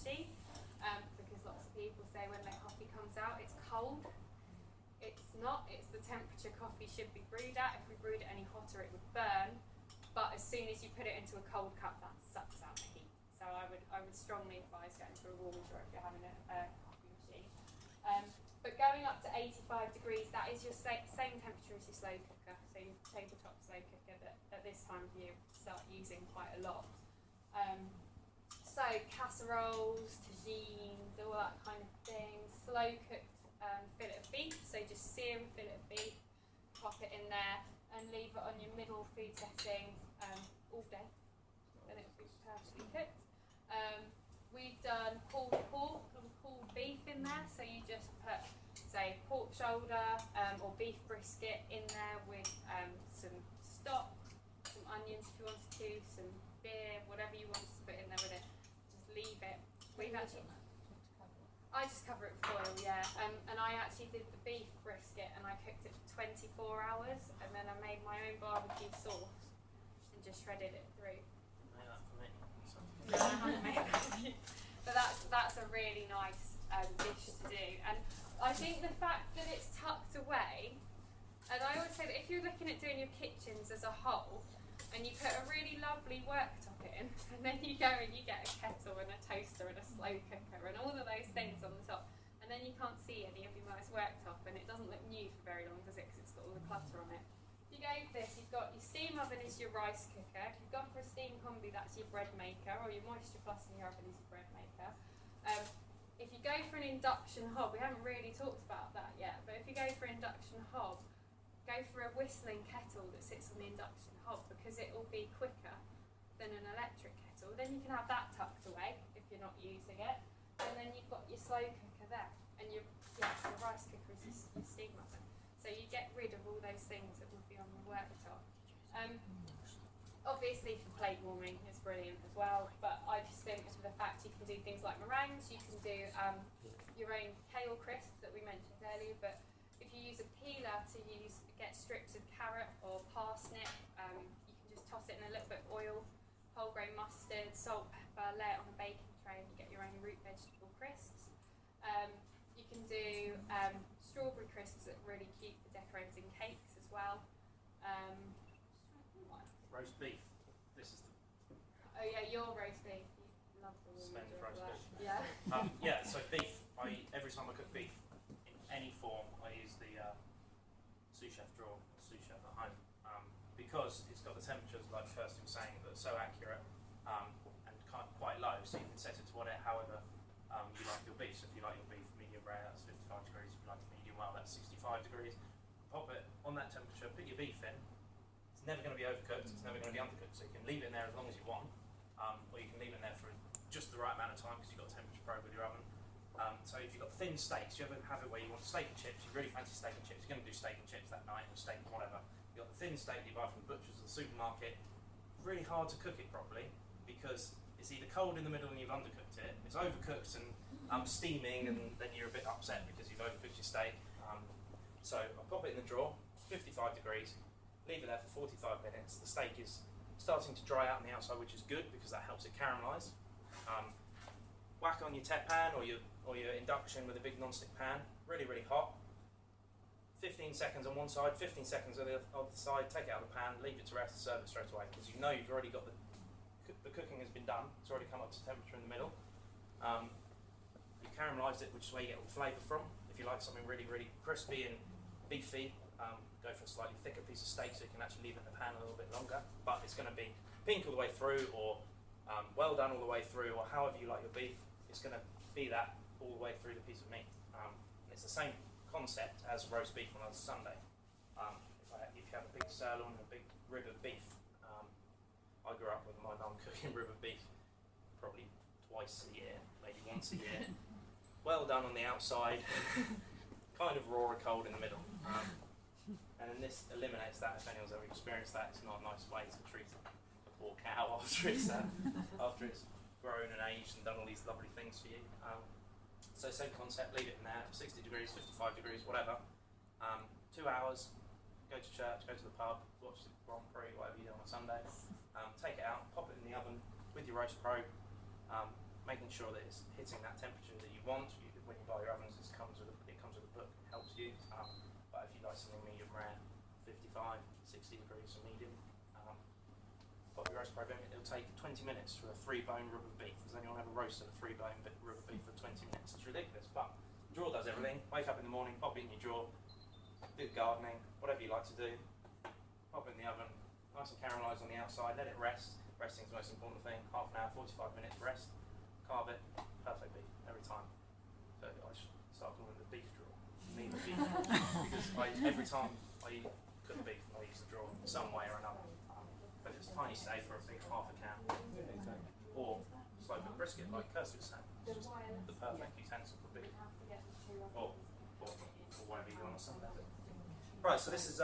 machine, because lots of people say when their coffee comes out it's cold. It's not, it's the temperature coffee should be brewed at. If we brewed it any hotter it would burn, but as soon as you put it into a cold cup that sucks out the heat. So I would strongly advise going to a warmer drawer if you're having a coffee machine. But going up to 85 degrees, that is your same temperature as your slow cooker, so your tabletop slow cooker that at this time of year start using quite a lot. So casseroles, tagines, all that kind of thing. Slow cooked fillet of beef, so just sear a fillet of beef, pop it in there and leave it on your middle food setting all day, then it will be perfectly cooked. We've done pulled pork and pulled beef in there, so you just put, say, pork shoulder or beef brisket in there with some stock, some onions if you wanted to, some beer, whatever you wanted to put in there with it. Just leave it. I just cover it with foil, yeah. And I actually did the beef brisket and I cooked it for 24 hours, and then I made my own barbecue sauce and just shredded it through. Made that for me. No, I haven't made that for you. But that's a really nice dish to do. And I think the fact that it's tucked away, and I always say that if you're looking at doing your kitchens as a whole, and you put a really lovely worktop in, and then you go and you get a kettle and a toaster and a slow cooker and all of those things on the top, and then you can't see any of your nice worktop, and it doesn't look new for very long, does it? Because it's got all the clutter on it. If you go for this, you've got your steam oven is your rice cooker. If you've gone for a steam combi, that's your bread maker, or your moisture plus in your oven is your bread maker. If you go for an induction hob, we haven't really talked about that yet, but if you go for induction hob, go for a whistling kettle that sits on the induction hob, because it will be quicker than an electric kettle. Then you can have that tucked away if you're not using it, and then you've got your slow cooker there, and your rice cooker is your steam oven. So you get rid of all those things that would be on the worktop. Obviously for plate warming is brilliant as well, but I just think for the fact you can do things like meringues, you can do your own kale crisps that we mentioned earlier, but if you use a peeler to get strips of carrot or parsnip, you can just toss it in a little bit of oil, whole grain mustard, salt, pepper, lay it on a baking tray and you get your own root vegetable crisps. You can do strawberry crisps that are really cute for decorating cakes as well. Roast beef. This is the Oh yeah, your roast beef. You love the splendid roast beef. Yeah. Yeah, so beef, every time I cook beef in any form, I use the sous chef drawer, sous chef at home, because it's got the temperatures, like Kirsty was saying, that are so accurate and quite low, so you can set it to however you like your beef. So if you like your beef medium rare, that's 55 degrees. If you like it medium well, that's 65 degrees. Pop it on that temperature, put your beef in. It's never going to be overcooked, it's never going to be undercooked, so you can leave it in there as long as you want, or you can leave it in there for just the right amount of time because you've got a temperature probe with your oven. So if you've got thin steaks, you ever have it where you want steak and chips, you really fancy steak and chips, you're going to do steak and chips that night, or steak and whatever. You've got the thin steak you buy from the butchers or the supermarket, really hard to cook it properly because it's either cold in the middle and you've undercooked it, it's overcooked and steaming, and then you're a bit upset because you've overcooked your steak. So I pop it in the drawer, 55 degrees, leave it there for 45 minutes. The steak is starting to dry out on the outside, which is good because that helps it caramelise. Whack on your tep pan or your induction with a big non-stick pan, really, really hot. 15 seconds on one side, 15 seconds on the other side, take it out of the pan, leave it to rest, serve it straight away, because you know you've already got the cooking has been done, it's already come up to temperature in the middle. You caramelised it, which is where you get all the flavour from. If you like something really, really crispy and beefy, go for a slightly thicker piece of steak so you can actually leave it in the pan a little bit longer, but it's going to be pink all the way through, or well done all the way through, or however you like your beef. It's going to be that all the way through the piece of meat. It's the same concept as roast beef on a Sunday. If you have a big sirloin, a big rib of beef, I grew up with my mum cooking rib of beef probably twice a year, maybe once a year. Well done on the outside, kind of raw and cold in the middle. And then this eliminates that. If anyone's ever experienced that, it's not a nice way to treat a poor cow after it's grown and aged and done all these lovely things for you. So same concept, leave it in there, 60 degrees, 55 degrees, whatever. 2 hours, go to church, go to the pub, watch the Grand Prix, whatever you do on a Sunday. Take it out, pop it in the oven with your roast probe. making sure that it's hitting that temperature that you want. When you buy your ovens, it comes with a book, it helps you. But if you like something medium rare, 55, 60 degrees for medium, pop your roast probe in. It'll take 20 minutes for a 3-bone rubber beef. Does anyone ever roasted a 3-bone rubber beef for 20 minutes? It's ridiculous, but the drawer does everything. Wake up in the morning, pop it in your drawer, do gardening, whatever you like to do, pop it in the oven, nice and caramelised on the outside, let it rest. Resting is the most important thing. Half an hour, 45 minutes rest, carve it, perfect beef every time. So I should start calling it the beef drawer. Me the beef drawer. Because every time I cook beef, I use the drawer some way or another. But it's a tiny steak or a big half a can, or slow cooked brisket like Kirsty was saying. It's just the perfect utensil for beef, or whatever you want to say. Right, so this is